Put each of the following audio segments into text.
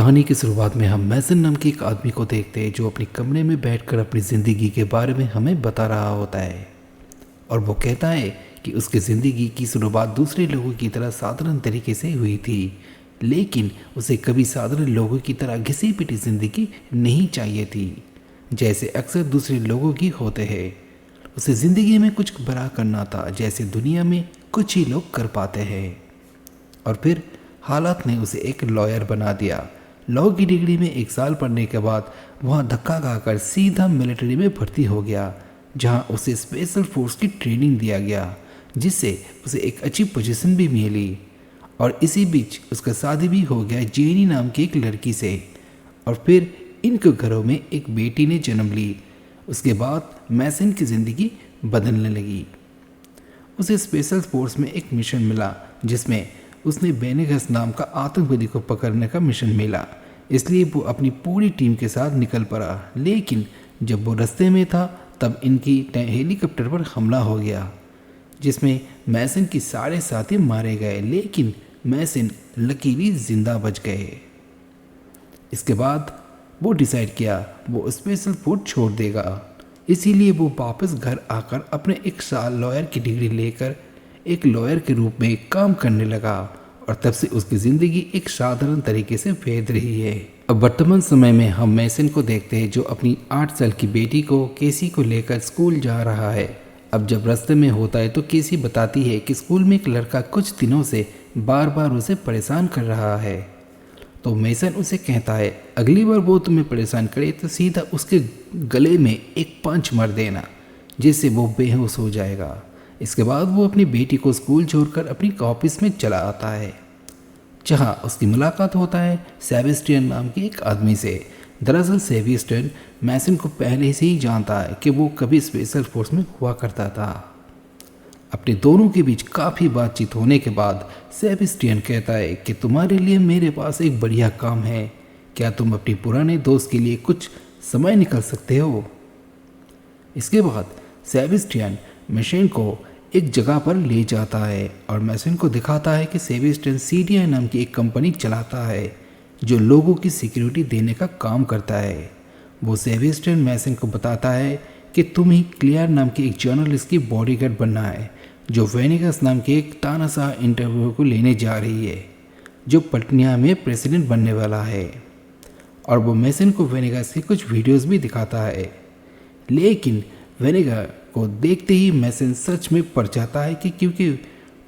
कहानी की शुरुआत में हम मैसन नाम के एक आदमी को देखते हैं जो अपने कमरे में बैठकर अपनी ज़िंदगी के बारे में हमें बता रहा होता है। और वो कहता है कि उसकी ज़िंदगी की शुरुआत दूसरे लोगों की तरह साधारण तरीके से हुई थी, लेकिन उसे कभी साधारण लोगों की तरह घिसी पिटी ज़िंदगी नहीं चाहिए थी जैसे अक्सर दूसरे लोगों की होते हैं। उसे ज़िंदगी में कुछ बड़ा करना था जैसे दुनिया में कुछ ही लोग कर पाते हैं। और फिर हालात ने उसे एक लॉयर बना दिया। लॉ की डिग्री में 1 साल पढ़ने के बाद वहाँ धक्का खाकर सीधा मिलिट्री में भर्ती हो गया, जहाँ उसे स्पेशल फोर्स की ट्रेनिंग दिया गया, जिससे उसे एक अच्छी पोजीशन भी मिली। और इसी बीच उसका शादी भी हो गया जेनी नाम की एक लड़की से। और फिर इनके घरों में एक बेटी ने जन्म ली। उसके बाद मैसन की ज़िंदगी बदलने लगी। उसे स्पेशल फोर्स में एक मिशन मिला जिसमें उसने बेनेगस नाम का आतंकवादी को पकड़ने का मिशन मिला, इसलिए वो अपनी पूरी टीम के साथ निकल पड़ा। लेकिन जब वो रास्ते में था तब इनकी हेलीकॉप्टर पर हमला हो गया, जिसमें मैसन के सारे साथी मारे गए, लेकिन मैसन लकीली जिंदा बच गए। इसके बाद वो डिसाइड किया वो स्पेशल फोर्स छोड़ देगा, इसीलिए वो वापस घर आकर अपने 1 साल लॉयर की डिग्री लेकर एक लॉयर के रूप में काम करने लगा। और तब से उसकी ज़िंदगी एक साधारण तरीके से बीत रही है। अब वर्तमान समय में हम मैसन को देखते हैं जो अपनी 8 साल की बेटी को केसी को लेकर स्कूल जा रहा है। अब जब रास्ते में होता है तो केसी बताती है कि स्कूल में एक लड़का कुछ दिनों से बार बार उसे परेशान कर रहा है। तो मैसन उसे कहता है अगली बार वो तुम्हें परेशान करे तो सीधा उसके गले में एक पंच मार देना, जिससे वो बेहोश हो जाएगा। इसके बाद वो अपनी बेटी को स्कूल छोड़कर अपनी ऑफिस में चला आता है, जहां उसकी मुलाकात होता है सेबेस्टियन नाम के एक आदमी से। दरअसल सेबेस्टियन मैसन को पहले से ही जानता है कि वो कभी स्पेशल फोर्स में हुआ करता था। अपने दोनों के बीच काफ़ी बातचीत होने के बाद सेबेस्टियन कहता है कि तुम्हारे लिए मेरे पास एक बढ़िया काम है, क्या तुम अपने पुराने दोस्त के लिए कुछ समय निकाल सकते हो। इसके बाद सेबेस्टियन मैसन को एक जगह पर ले जाता है और मैसन को दिखाता है कि सेबेस्टियन सीडीआई नाम की एक कंपनी चलाता है जो लोगों की सिक्योरिटी देने का काम करता है। वो सेबेस्टियन मैसन को बताता है कि तुम्हें क्लियर नाम के एक जर्नलिस्ट की बॉडीगार्ड बनना है जो वेनेगस नाम के एक तानाशाह इंटरव्यू को लेने जा रही है जो पटनिया में प्रेसिडेंट बनने वाला है। और वो मैसन को वेनेगस की कुछ वीडियोस भी दिखाता है, लेकिन वेनेगस को देखते ही मैसन सच में पड़ जाता है कि क्योंकि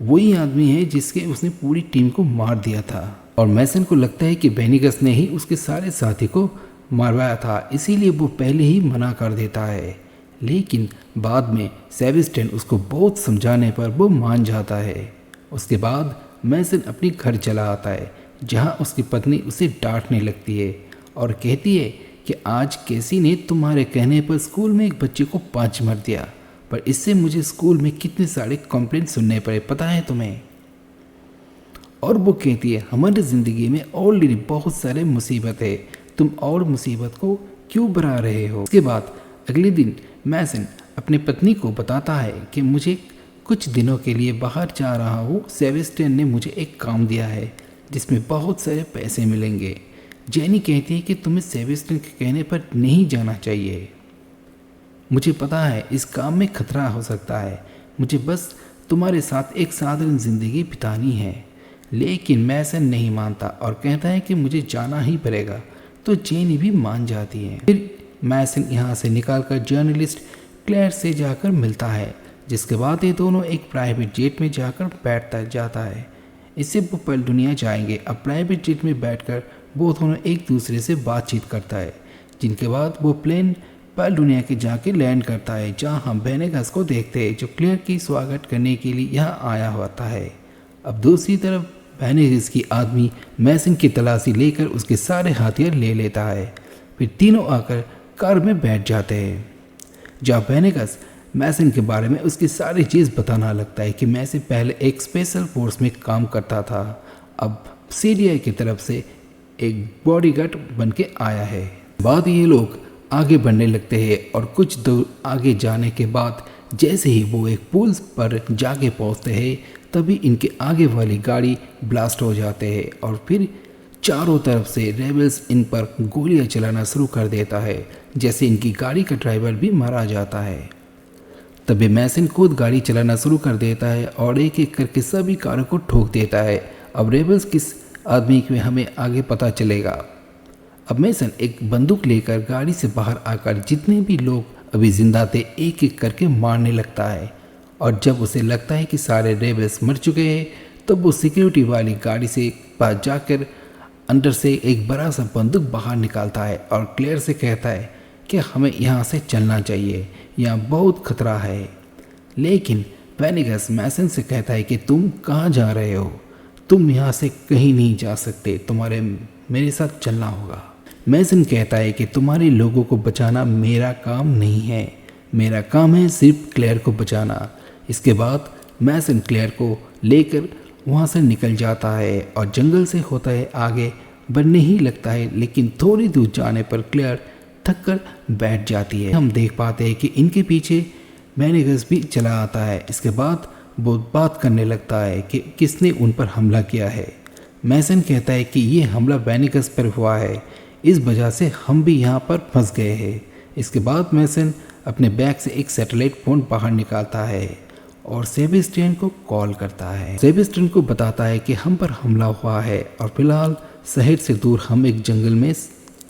वही आदमी है जिसके उसने पूरी टीम को मार दिया था। और मैसन को लगता है कि वेनेगस ने ही उसके सारे साथी को मारवाया था, इसीलिए वो पहले ही मना कर देता है। लेकिन बाद में सेबेस्टियन उसको बहुत समझाने पर वो मान जाता है। उसके बाद मैसन अपने घर चला आता है, जहाँ उसकी पत्नी उसे डांटने लगती है और कहती है कि आज केसी ने तुम्हारे कहने पर स्कूल में एक बच्चे को 5 मार दिया, पर इससे मुझे स्कूल में कितने सारे कंप्लेंट सुनने पड़े पता है तुम्हें। और वो कहती है हमारी ज़िंदगी में ऑलरेडी बहुत सारे मुसीबत है, तुम और मुसीबत को क्यों बढ़ा रहे हो। इसके बाद अगले दिन मैसन अपनी पत्नी को बताता है कि मुझे कुछ दिनों के लिए बाहर जा रहा हूँ, सेबेस्टियन ने मुझे एक काम दिया है जिसमें बहुत सारे पैसे मिलेंगे। जेनी कहती है कि तुम्हें सेबेस्टियन के कहने पर नहीं जाना चाहिए, मुझे पता है इस काम में खतरा हो सकता है, मुझे बस तुम्हारे साथ एक साधारण ज़िंदगी बितानी है। लेकिन मैसन नहीं मानता और कहता है कि मुझे जाना ही पड़ेगा, तो जेनी भी मान जाती है। फिर मैसन यहाँ से निकलकर जर्नलिस्ट क्लेयर से जाकर मिलता है, जिसके बाद ये दोनों एक प्राइवेट जेट में जाकर बैठता जाता है। इससे वो पल दुनिया जाएंगे। अब प्राइवेट जेट में बैठकर वो दोनों एक दूसरे से बातचीत करता है, जिनके बाद वो प्लेन पल दुनिया के जाके लैंड करता है, जहाँ हम वेनेगस को देखते हैं जो क्लियर की स्वागत करने के लिए यहाँ आया होता है। अब दूसरी तरफ वेनेगस की आदमी मैसन की तलाशी लेकर उसके सारे हथियार ले लेता है। फिर तीनों आकर कार में बैठ जाते हैं, जहाँ वेनेगस मैसन के बारे में उसकी सारी चीज़ बताना लगता है कि मैसन पहले एक स्पेशल फोर्स में काम करता था, अब सीडीआई की तरफ से एक बॉडीगार्ड बन के आया है। बाद ये लोग आगे बढ़ने लगते हैं और कुछ दूर आगे जाने के बाद जैसे ही वो एक पुल पर जाके पहुंचते हैं तभी इनके आगे वाली गाड़ी ब्लास्ट हो जाते हैं और फिर चारों तरफ से रेबल्स इन पर गोलियां चलाना शुरू कर देता है, जैसे इनकी गाड़ी का ड्राइवर भी मारा जाता है। तभी मैसन खुद गाड़ी चलाना शुरू कर देता है और एक एक करके सभी कारों को ठोक देता है। अब रेबल्स किस आदमी में हमें आगे पता चलेगा। अब मैसन एक बंदूक लेकर गाड़ी से बाहर आकर जितने भी लोग अभी जिंदा थे एक एक करके मारने लगता है। और जब उसे लगता है कि सारे रेबल्स मर चुके हैं, तब वो सिक्योरिटी वाली गाड़ी से पास जाकर अंदर से एक बड़ा सा बंदूक बाहर निकालता है और क्लेयर से कहता है कि हमें यहाँ से चलना चाहिए, यहाँ बहुत खतरा है। लेकिन वेनेगस मैसन से कहता है कि तुम कहाँ जा रहे हो, तुम यहाँ से कहीं नहीं जा सकते, तुम्हारे मेरे साथ चलना होगा। मैसन कहता है कि तुम्हारे लोगों को बचाना मेरा काम नहीं है, मेरा काम है सिर्फ क्लेयर को बचाना। इसके बाद मैसन क्लेयर को लेकर वहाँ से निकल जाता है और जंगल से होता है आगे बढ़ने ही लगता है। लेकिन थोड़ी दूर जाने पर क्लेयर थक कर बैठ जाती है। हम देख पाते हैं कि इनके पीछे वेनेगस भी चला आता है। इसके बाद वो बात करने लगता है कि किसने उन पर हमला किया है। मैसन कहता है कि ये हमला वेनेगस पर हुआ है, इस वजह से हम भी यहाँ पर फंस गए हैं। इसके बाद मैसन अपने बैग से एक सैटेलाइट फ़ोन बाहर निकालता है और सेबेस्टियन को कॉल करता है। सेबेस्टियन को बताता है कि हम पर हमला हुआ है और फिलहाल शहर से दूर हम एक जंगल में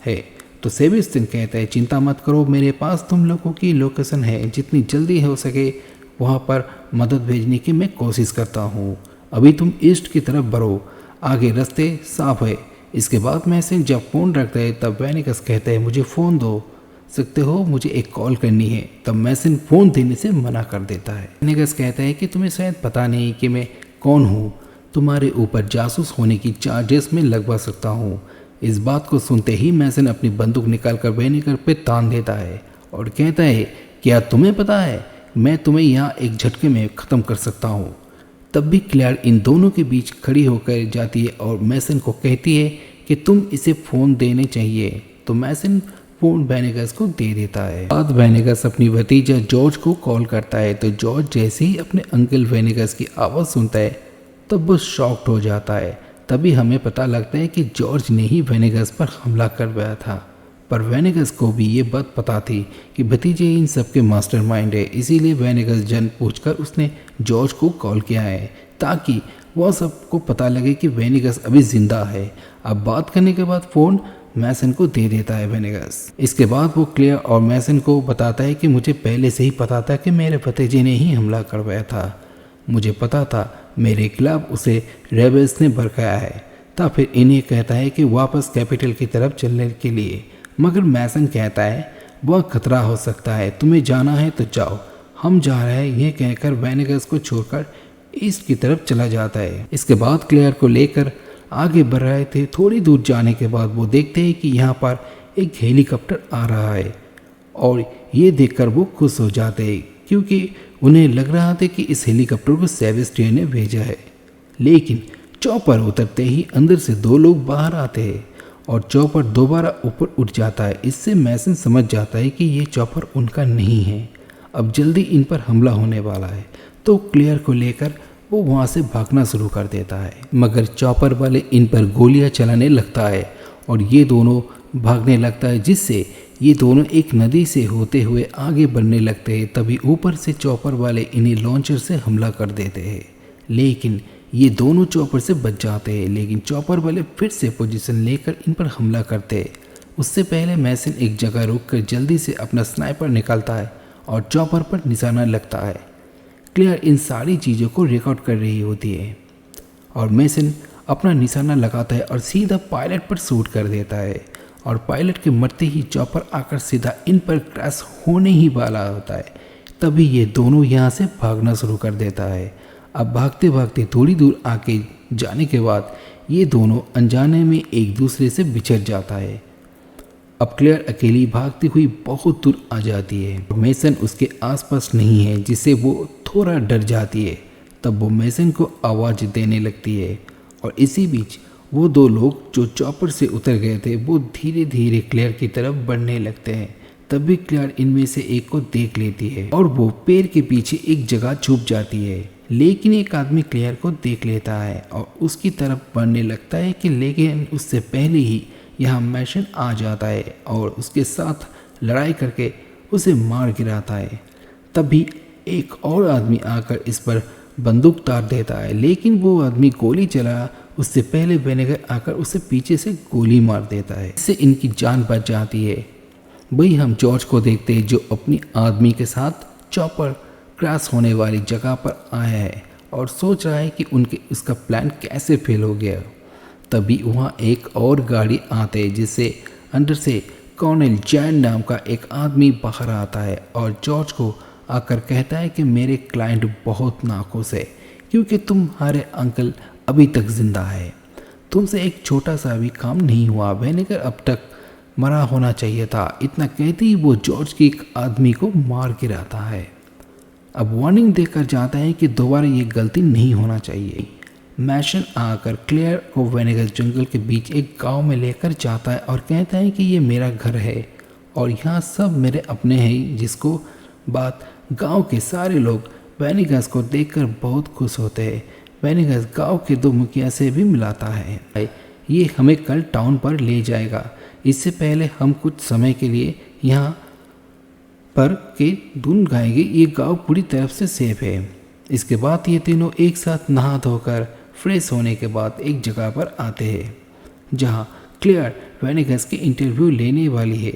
है। तो सेबेस्टियन कहता है चिंता मत करो, मेरे पास तुम लोगों की लोकेशन है, जितनी जल्दी हो सके वहाँ पर मदद भेजने की मैं कोशिश करता हूँ। अभी तुम ईस्ट की तरफ बढ़ो, आगे रास्ते साफ है। इसके बाद मैसन जब फ़ोन रखता है तब वेनेगस कहता है मुझे फ़ोन दो सकते हो, मुझे एक कॉल करनी है। तब मैसन फ़ोन देने से मना कर देता है। वेनेगस कहता है कि तुम्हें शायद पता नहीं कि मैं कौन हूँ, तुम्हारे ऊपर जासूस होने की चार्जेस में लगवा सकता हूँ। इस बात को सुनते ही मैसन अपनी बंदूक निकालकर वेनेगर पे तान देता है और कहता है क्या तुम्हें पता है मैं तुम्हें यहाँ एक झटके में ख़त्म कर सकता हूँ। तब भी क्लेयर इन दोनों के बीच खड़ी होकर जाती है और मैसन को कहती है कि तुम इसे फ़ोन देने चाहिए। तो मैसन फ़ोन वेनेगस को दे देता है। बाद वेनेगस अपनी भतीजा जॉर्ज को कॉल करता है। तो जॉर्ज जैसे ही अपने अंकल वेनेगस की आवाज़ सुनता है तब वो शॉक्ड हो जाता है। तभी हमें पता लगता है कि जॉर्ज ने ही वेनेगस पर हमला करवाया था। पर वेनेगस को भी ये बात पता थी कि भतीजे इन सब के मास्टरमाइंड है, इसीलिए वेनेगस जन पूछकर उसने जॉर्ज को कॉल किया है ताकि वह सबको पता लगे कि वेनेगस अभी जिंदा है। अब बात करने के बाद फ़ोन मैसन को दे देता है वेनेगस। इसके बाद वो क्लेयर और मैसन को बताता है कि मुझे पहले से ही पता था कि मेरे भतीजे ने ही हमला करवाया था, मुझे पता था मेरे खिलाफ उसे रेबल्स ने भड़काया है। तब फिर इन्हें कहता है कि वापस कैपिटल की तरफ चलने के लिए, मगर मैसन कहता है वह खतरा हो सकता है, तुम्हें जाना है तो जाओ, हम जा रहे हैं। यह कहकर वेनेगस को छोड़कर ईस्ट की तरफ चला जाता है। इसके बाद क्लेयर को लेकर आगे बढ़ रहे थे। थोड़ी दूर जाने के बाद वो देखते हैं कि यहाँ पर एक हेलीकॉप्टर आ रहा है और ये देखकर वो खुश हो जाते हैं क्योंकि उन्हें लग रहा था कि इस हेलीकॉप्टर को सेबेस्टियन ने भेजा है। लेकिन चॉपर उतरते ही अंदर से दो लोग बाहर आते हैं और चॉपर दोबारा ऊपर उठ जाता है। इससे मैसन समझ जाता है कि ये चॉपर उनका नहीं है, अब जल्दी इन पर हमला होने वाला है। तो क्लेयर को लेकर वो वहाँ से भागना शुरू कर देता है, मगर चॉपर वाले इन पर गोलियां चलाने लगता है और ये दोनों भागने लगता है, जिससे ये दोनों एक नदी से होते हुए आगे बढ़ने लगते हैं। तभी ऊपर से चॉपर वाले इन्हें लॉन्चर से हमला कर देते हैं, लेकिन ये दोनों चॉपर से बच जाते हैं। लेकिन चॉपर वाले फिर से पोजीशन लेकर इन पर हमला करते हैं। उससे पहले मैसन एक जगह रुककर जल्दी से अपना स्नाइपर निकालता है और चॉपर पर निशाना लगता है। क्लेयर इन सारी चीज़ों को रिकॉर्ड कर रही होती है और मैसन अपना निशाना लगाता है और सीधा पायलट पर शूट कर देता है और पायलट के मरते ही चॉपर आकर सीधा इन पर क्रैश होने ही वाला होता है। तभी ये दोनों यहाँ से भागना शुरू कर देता है। अब भागते भागते थोड़ी दूर आके जाने के बाद ये दोनों अनजाने में एक दूसरे से बिछड़ जाता है। अब क्लेयर अकेली भागती हुई बहुत दूर आ जाती है। मैसन उसके आसपास नहीं है, जिससे वो थोड़ा डर जाती है। तब वो मैसन को आवाज़ देने लगती है और इसी बीच वो दो लोग जो चॉपर से उतर गए थे वो धीरे धीरे क्लेयर की तरफ बढ़ने लगते हैं। तभी क्लेयर इनमें से एक को देख लेती है और वो पेड़ के पीछे एक जगह छुप जाती है। लेकिन एक आदमी क्लियर को देख लेता है और उसकी तरफ बढ़ने लगता है कि लेकिन उससे पहले ही यहाँ मैशन आ जाता है और उसके साथ लड़ाई करके उसे मार गिराता है। तभी एक और आदमी आकर इस पर बंदूक तार देता है, लेकिन वो आदमी गोली चला उससे पहले वेनेगर आकर उसे पीछे से गोली मार देता है। इससे इनकी जान बच जाती है। वही हम जॉर्ज को देखते हैं जो अपनी आदमी के साथ चॉपर क्रैश होने वाली जगह पर आया है और सोच रहा है कि उसका प्लान कैसे फेल हो गया। तभी वहाँ एक और गाड़ी आते है जिससे अंदर से कॉर्नेल जैन नाम का एक आदमी बाहर आता है और जॉर्ज को आकर कहता है कि मेरे क्लाइंट बहुत नाखुश है क्योंकि तुम्हारे अंकल अभी तक जिंदा है। तुमसे एक छोटा सा भी काम नहीं हुआ, वेनेगर अब तक मरा होना चाहिए था। इतना कहते ही वो जॉर्ज के एक आदमी को मार गिराता है। अब वार्निंग देकर जाता है कि दोबारा ये गलती नहीं होना चाहिए। मैशन आकर क्लेयर को वेनेगर जंगल के बीच एक गांव में लेकर जाता है और कहता है कि ये मेरा घर है और यहाँ सब मेरे अपने हैं, जिसको बात गांव के सारे लोग वेनेगस को देखकर बहुत खुश होते हैं। वेनेगस गांव के दो मुखिया से भी मिलाता है। ये हमें कल टाउन पर ले जाएगा, इससे पहले हम कुछ समय के लिए यहाँ पर के धुन गाएंगे। ये गांव पूरी तरफ से सेफ है। इसके बाद ये तीनों एक साथ नहा धोकर फ्रेश होने के बाद एक जगह पर आते हैं जहाँ क्लेयर वेनेगस की इंटरव्यू लेने वाली है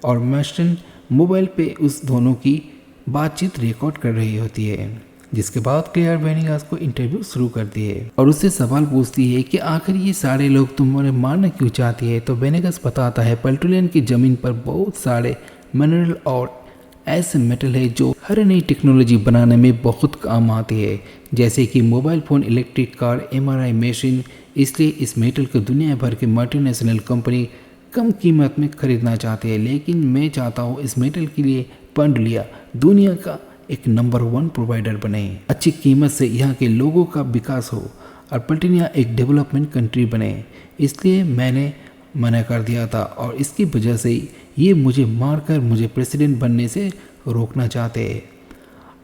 और मैस्टन मोबाइल पे उस दोनों की बातचीत रिकॉर्ड कर रही होती है। जिसके बाद क्लेयर वेनेगस को इंटरव्यू शुरू करती है और उससे सवाल पूछती है कि आखिर ये सारे लोग तुम्हें मारना क्यों चाहती है। तो वेनेगस बताता है पेल्टुलियन की ज़मीन पर बहुत सारे मिनरल और ऐसे मेटल है जो हर नई टेक्नोलॉजी बनाने में बहुत काम आती है, जैसे कि mobile phone, electric car, MRI machine. इसलिए इस मेटल को दुनिया भर की मल्टीनेशनल कंपनी कम कीमत में खरीदना चाहती है, लेकिन मैं चाहता हूँ इस मेटल के लिए पेल्टुलियन दुनिया का एक नंबर 1 प्रोवाइडर बने, अच्छी कीमत से यहाँ के लोगों का विकास हो और पेल्टुलियन एक डेवलपमेंट कंट्री बने। इसलिए मैंने मना कर दिया था और इसकी वजह से ये मुझे मारकर मुझे प्रेसिडेंट बनने से रोकना चाहते हैं।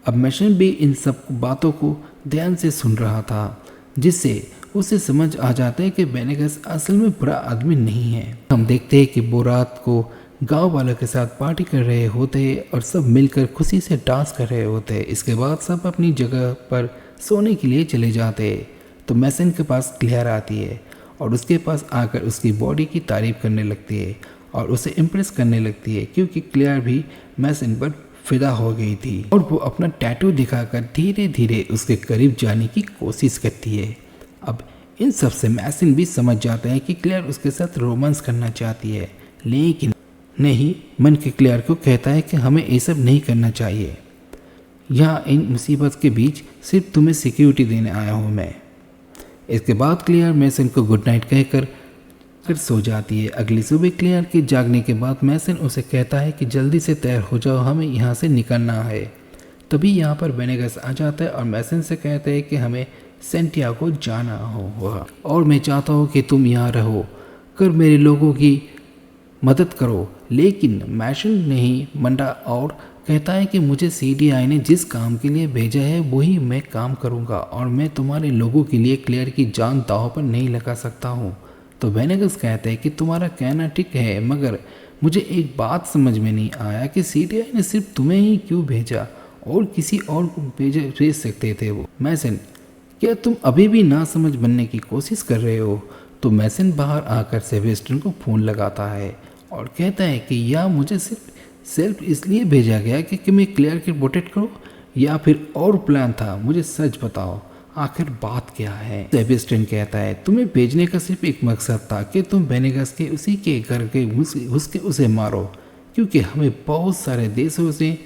अब मैशन भी इन सब बातों को ध्यान से सुन रहा था, जिससे उसे समझ आ जाता है कि वेनेगस असल में बुरा आदमी नहीं है। हम देखते हैं कि वो रात को गांव वालों के साथ पार्टी कर रहे होते हैं और सब मिलकर खुशी से डांस कर रहे होते हैं। इसके बाद सब अपनी जगह पर सोने के लिए चले जाते हैं। तो मैसन के पास क्लियर आती है और उसके पास आकर उसकी बॉडी की तारीफ करने लगती है और उसे इम्प्रेस करने लगती है, क्योंकि क्लेयर भी मैसन पर फिदा हो गई थी और वो अपना टैटू दिखाकर धीरे धीरे उसके करीब जाने की कोशिश करती है। अब इन सब से मैसन भी समझ जाता है कि क्लेयर उसके साथ रोमांस करना चाहती है, लेकिन नहीं, मन के क्लेयर को कहता है कि हमें ये सब नहीं करना चाहिए। यहाँ इन मुसीबत के बीच सिर्फ तुम्हें सिक्योरिटी देने आया हूँ मैं। इसके बाद क्लेयर मैसन को गुड नाइट कहकर सो जाती है। अगली सुबह क्लेयर के जागने के बाद मैसन उसे कहता है कि जल्दी से तैयार हो जाओ, हमें यहाँ से निकलना है। तभी यहाँ पर वेनेगस आ जाता है और मैसन से कहता है कि हमें सेंटियागो जाना होगा और मैं चाहता हूँ कि तुम यहाँ रहो कर मेरे लोगों की मदद करो। लेकिन मैसन नहीं मंडा और कहता है कि मुझे सीडीआई ने जिस काम के लिए भेजा है वही मैं काम करूँगा और मैं तुम्हारे लोगों के लिए क्लेयर की जान दांव पर नहीं लगा सकता हूँ। तो वेनेगस कहता है कि तुम्हारा कहना ठीक है, मगर मुझे एक बात समझ में नहीं आया कि सीडीआई ने सिर्फ तुम्हें ही क्यों भेजा और किसी और को भेज सकते थे वो। मैसन, क्या तुम अभी भी ना समझ बनने की कोशिश कर रहे हो? तो मैसन बाहर आकर सेबेस्टियन को फ़ोन लगाता है और कहता है कि या मुझे सिर्फ इसलिए भेजा गया कि मैं क्लियर की प्रोटेक्ट करूँ या फिर और प्लान था, मुझे सच बताओ आखिर बात क्या है। सेबेस्टियन कहता है तुम्हें भेजने का सिर्फ एक मकसद था कि तुम वेनेगस के उसी के घर के घुस के उसे मारो, क्योंकि हमें बहुत सारे देशों से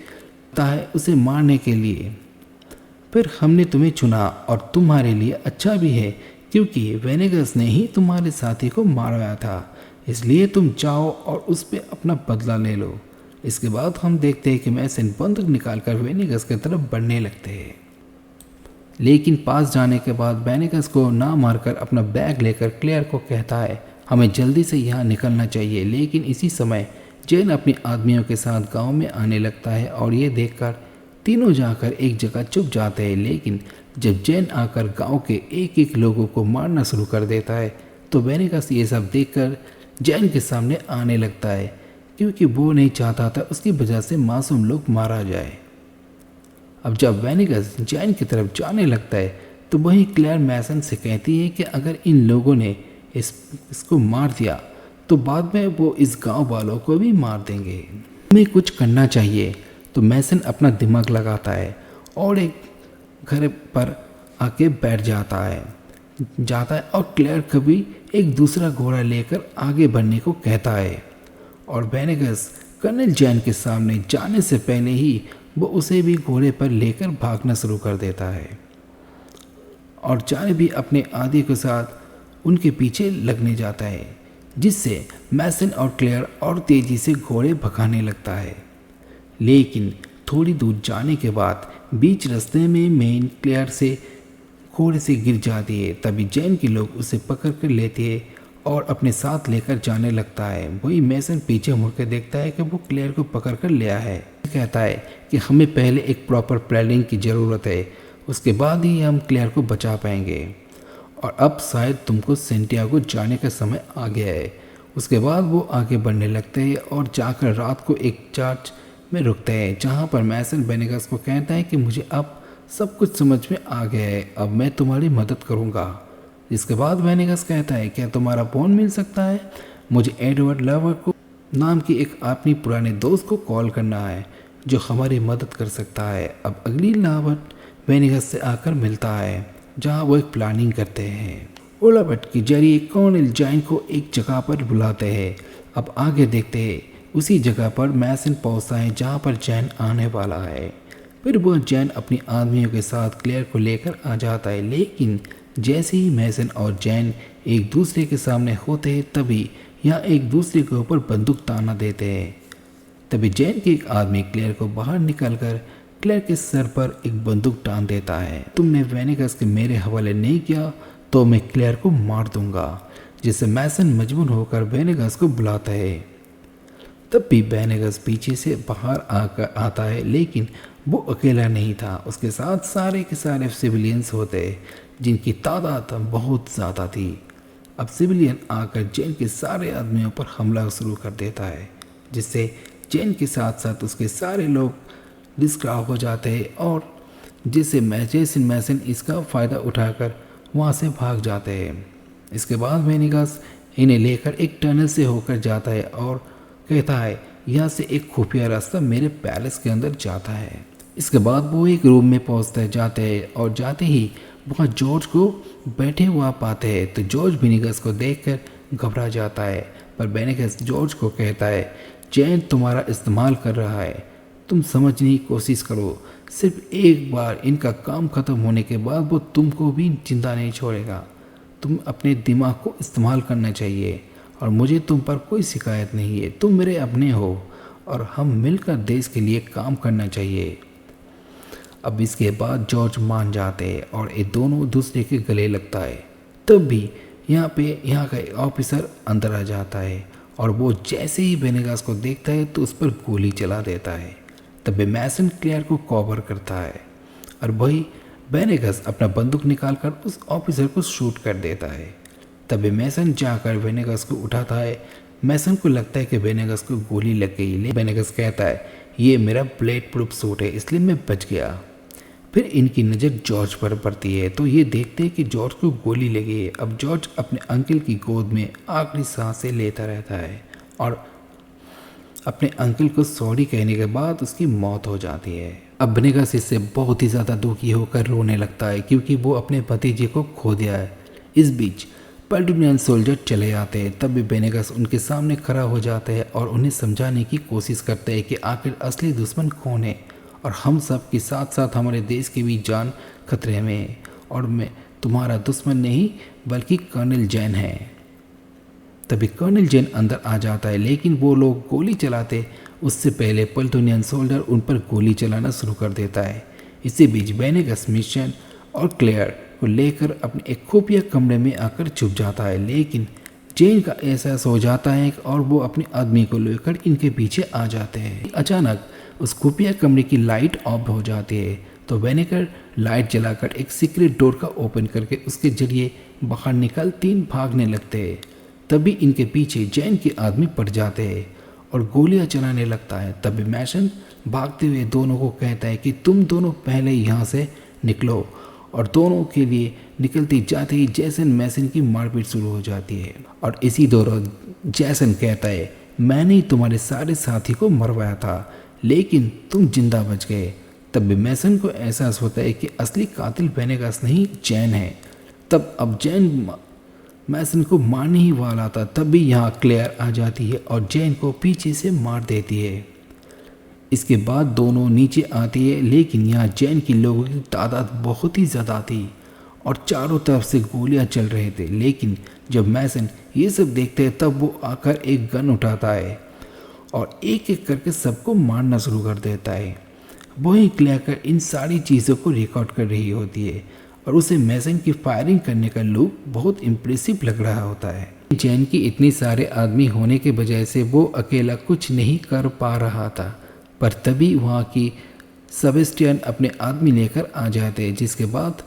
है उसे मारने के लिए। फिर हमने तुम्हें चुना और तुम्हारे लिए अच्छा भी है क्योंकि वेनेगस ने ही तुम्हारे साथी को मारा था, इसलिए तुम जाओ और उस पर अपना बदला ले लो। इसके बाद हम देखते हैं कि मैसन बंदूक निकालकर वेनेगस की तरफ बढ़ने लगते हैं, लेकिन पास जाने के बाद वेनेगस को ना मारकर अपना बैग लेकर क्लेयर को कहता है हमें जल्दी से यहाँ निकलना चाहिए। लेकिन इसी समय जैन अपने आदमियों के साथ गांव में आने लगता है और ये देखकर तीनों जाकर एक जगह चुप जाते हैं, लेकिन जब जैन आकर गांव के एक एक लोगों को मारना शुरू कर देता है तो वेनेगस ये सब देखकर जैन के सामने आने लगता है, क्योंकि वो नहीं चाहता था उसकी वजह से मासूम लोग मारा जाए। अब जब वेनेगस जैन की तरफ जाने लगता है तो वहीं क्लेयर मैसन से कहती है कि अगर इन लोगों ने इसको मार दिया तो बाद में वो इस गांव वालों को भी मार देंगे, हमें कुछ करना चाहिए। तो मैसन अपना दिमाग लगाता है और एक घर पर आके बैठ जाता है और क्लेयर कभी एक दूसरा घोड़ा लेकर आगे बढ़ने को कहता है और वेनेगस कर्नल जैन के सामने जाने से पहले ही वो उसे भी घोड़े पर लेकर भागना शुरू कर देता है और जैन भी अपने आदि के साथ उनके पीछे लगने जाता है, जिससे मैसन और क्लेयर और तेजी से घोड़े भगाने लगता है। लेकिन थोड़ी दूर जाने के बाद बीच रास्ते में मेन क्लेयर से घोड़े से गिर जाती है। तभी जैन के लोग उसे पकड़ कर लेते हैं और अपने साथ लेकर जाने लगता है। वही मैसन पीछे मुड़कर देखता है कि वो क्लेयर को पकड़ कर लिया है। कहता है कि हमें पहले एक प्रॉपर प्लानिंग की ज़रूरत है, उसके बाद ही हम क्लेयर को बचा पाएंगे और अब शायद तुमको सेंटियागो जाने का समय आ गया है। उसके बाद वो आगे बढ़ने लगते हैं और जाकर रात को एक चर्च में रुकते हैं, जहाँ पर मैसन वेनेगस को कहता है कि मुझे अब सब कुछ समझ में आ गया है, अब मैं तुम्हारी मदद करूँगा। इसके बाद वेनेगस कहता है क्या तुम्हारा फ़ोन मिल सकता है, मुझे एडवर्ड लवर को नाम की एक अपनी पुराने दोस्त को कॉल करना है जो हमारी मदद कर सकता है। अब अगली लावट वेनेगस से आकर मिलता है जहाँ वो एक प्लानिंग करते हैं। ओलावट के जरिए कर्नल जैन को एक जगह पर बुलाते हैं। अब आगे देखते हैं उसी जगह पर मैसन पहुँचता है जहाँ पर जैन आने वाला है। फिर वह जैन अपनी आदमियों के साथ क्लेयर को लेकर आ जाता है, लेकिन जैसे ही मैसन और जैन एक दूसरे के सामने होते हैं तभी यहाँ एक दूसरे के ऊपर बंदूक ताना देते हैं। तभी जैन के एक आदमी क्लेयर को बाहर निकालकर क्लेयर के सर पर एक बंदूक टान देता है। तुमने वेनेगस के मेरे हवाले नहीं किया तो मैं क्लेयर को मार दूंगा, जिससे मैसन मजबूर होकर वेनेगस को बुलाता है। तब भी वेनेगस पीछे से बाहर आकर आता है, लेकिन वो अकेला नहीं था, उसके साथ सारे के सारे सिविलियंस होते जिनकी तादाद बहुत ज़्यादा थी। अब सिविलियन आकर जैन के सारे आदमियों पर हमला शुरू कर देता है, जिससे जैन के साथ साथ उसके सारे लोग डिस्ट्रैक्ट हो जाते हैं और जिससे मैसन इसका फ़ायदा उठाकर वहाँ से भाग जाते हैं। इसके बाद वेनेगस इन्हें लेकर एक टनल से होकर जाता है और कहता है यहाँ से एक खुफिया रास्ता मेरे पैलेस के अंदर जाता है। इसके बाद वो एक रूम में पहुँचते जाते हैं और जाते ही वहाँ जॉर्ज को बैठे हुआ पाते हैं। तो जॉर्ज वेनेगस को देखकर घबरा जाता है, पर वेनेगस जॉर्ज को कहता है जैन तुम्हारा इस्तेमाल कर रहा है, तुम समझने की कोशिश करो, सिर्फ एक बार इनका काम ख़त्म होने के बाद वो तुमको भी जिंदा नहीं छोड़ेगा। तुम अपने दिमाग को इस्तेमाल करना चाहिए और मुझे तुम पर कोई शिकायत नहीं है, तुम मेरे अपने हो और हम मिलकर देश के लिए काम करना चाहिए। अब इसके बाद जॉर्ज मान जाते हैं और ये दोनों दूसरे के गले लगता है। तब भी यहाँ का एक ऑफिसर अंदर आ जाता है और वो जैसे ही वेनेगस को देखता है तो उस पर गोली चला देता है। तब मैसन क्लेयर को कवर करता है और वही वेनेगस अपना बंदूक निकालकर उस ऑफिसर को शूट कर देता है। तब मैसन जाकर वेनेगस को उठाता है। मैसन को लगता है कि वेनेगस को गोली लग गई, लेकिन वेनेगस कहता है ये मेरा ब्लेड प्रूफ सूट है इसलिए मैं बच गया। फिर इनकी नज़र जॉर्ज पर पड़ती है तो ये देखते हैं कि जॉर्ज को गोली लगी है। अब जॉर्ज अपने अंकल की गोद में आखिरी सांसें लेता रहता है और अपने अंकल को सॉरी कहने के बाद उसकी मौत हो जाती है। अब वेनेगस इससे बहुत ही ज़्यादा दुखी होकर रोने लगता है क्योंकि वो अपने भतीजे को खो दिया है। इस बीच पेल्टोनियन सोल्जर चले आते हैं, तब भी वेनेगस उनके सामने खड़ा हो जाता है और उन्हें समझाने की कोशिश करते हैं कि आखिर असली दुश्मन कौन है और हम सब के साथ साथ हमारे देश की भी जान खतरे में है और मैं तुम्हारा दुश्मन नहीं बल्कि कर्नल जैन है। तभी कर्नल जैन अंदर आ जाता है, लेकिन वो लोग गोली चलाते उससे पहले पेल्टोनियन सोल्जर उन पर गोली चलाना शुरू कर देता है। इसी बीच वेनेगस मिशन और क्लेयर को लेकर अपने एक खुफिया कमरे में आकर छुप जाता है, लेकिन जैन का एहसास हो जाता है और वो अपने आदमी को लेकर इनके पीछे आ जाते हैं। अचानक उस खुफिया कमरे की लाइट ऑफ हो जाती है। तो वेनेगर लाइट जलाकर एक सीक्रेट डोर का ओपन करके उसके जरिए बाहर निकल तीन भागने लगते हैं। तभी इनके पीछे जैन के आदमी पड़ जाते हैं और गोलियां चलाने लगता है। तभी मैसन भागते हुए दोनों को कहता है कि तुम दोनों पहले यहाँ से निकलो, और दोनों के लिए निकलते जाते ही जैसन मैसन की मारपीट शुरू हो जाती है। और इसी दौरान जैसन कहता है, मैंने ही तुम्हारे सारे साथी को मरवाया था लेकिन तुम जिंदा बच गए। तब भी मैसन को एहसास होता है कि असली कातिल वेनेगस नहीं जैन है। तब अब जैन मैसन को मारने ही वाला था, तब भी यहाँ क्लेयर आ जाती है और जैन को पीछे से मार देती है। इसके बाद दोनों नीचे आती है, लेकिन यहाँ जैन के लोगों की तादाद बहुत ही ज़्यादा थी और चारों तरफ से गोलियां चल रहे थे। लेकिन जब मैसन ये सब देखते हैं तब वो आकर एक गन उठाता है और एक एक करके सबको मारना शुरू कर देता है। वहीं क्लेयर इन सारी चीज़ों को रिकॉर्ड कर रही होती है और उसे मैसन की फायरिंग करने का लुक बहुत इम्प्रेसिव लग रहा होता है। जैन की इतने सारे आदमी होने के वजह से वो अकेला कुछ नहीं कर पा रहा था, पर तभी वहाँ की सेबेस्टियन अपने आदमी लेकर आ जाते हैं, जिसके बाद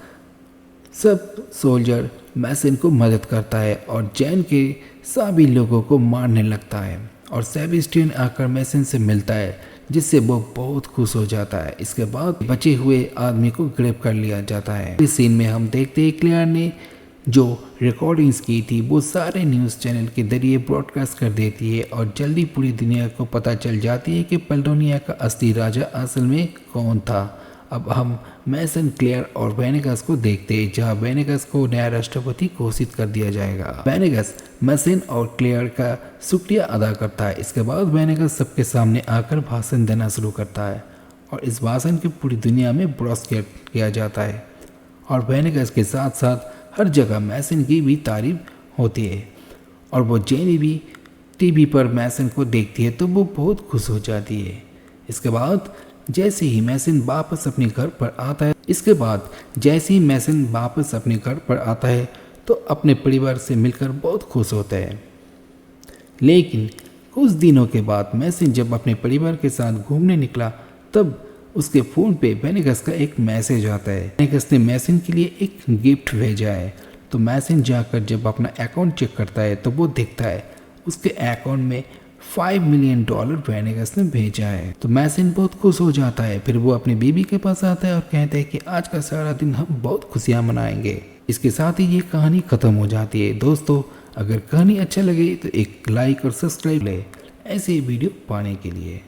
सब सोल्जर मैसन को मदद करता है और जैन के सभी लोगों को मारने लगता है। और सेबेस्टियन आकर मैसन से मिलता है, जिससे वो बहुत खुश हो जाता है। इसके बाद बचे हुए आदमी को ग्रेप कर लिया जाता है। इस सीन में हम देखते हैं क्लेयर ने जो रिकॉर्डिंग्स की थी वो सारे न्यूज़ चैनल के जरिए ब्रॉडकास्ट कर देती है और जल्दी पूरी दुनिया को पता चल जाती है कि पेल्डोनिया का असली राजा असल में कौन था। अब हम मैसन, क्लेयर और वेनेगस को देखते हैं, जहां वेनेगस को नया राष्ट्रपति घोषित कर दिया जाएगा। वेनेगस मैसन और क्लेयर का शुक्रिया अदा करता है। इसके बाद वेनेगस सबके सामने आकर भाषण देना शुरू करता है और इस भाषण की पूरी दुनिया में ब्रॉडकास्ट किया जाता है और वेनेगस के साथ साथ हर जगह मैसन की भी तारीफ होती है और वो जेनी भी टीवी पर मैसन को देखती है तो वो बहुत खुश हो जाती है। इसके बाद जैसे ही मैसन वापस अपने घर पर आता है तो अपने परिवार से मिलकर बहुत खुश होता है। लेकिन कुछ दिनों के बाद मैसन जब अपने परिवार के साथ घूमने निकला तब उसके फ़ोन पे वेनेगस का एक मैसेज आता है। वेनेगस ने मैसन के लिए एक गिफ्ट भेजा है। तो मैसन जाकर जब अपना अकाउंट चेक करता है तो वो देखता है उसके अकाउंट में $5 मिलियन वेनेगस ने भेजा है। तो मैसन बहुत खुश हो जाता है। फिर वो अपनी बीबी के पास आता है और कहता है कि आज का सारा दिन हम बहुत खुशियाँ मनाएंगे। इसके साथ ही ये कहानी ख़त्म हो जाती है। दोस्तों, अगर कहानी अच्छा लगे तो एक लाइक और सब्सक्राइब ले ऐसे वीडियो पाने के लिए।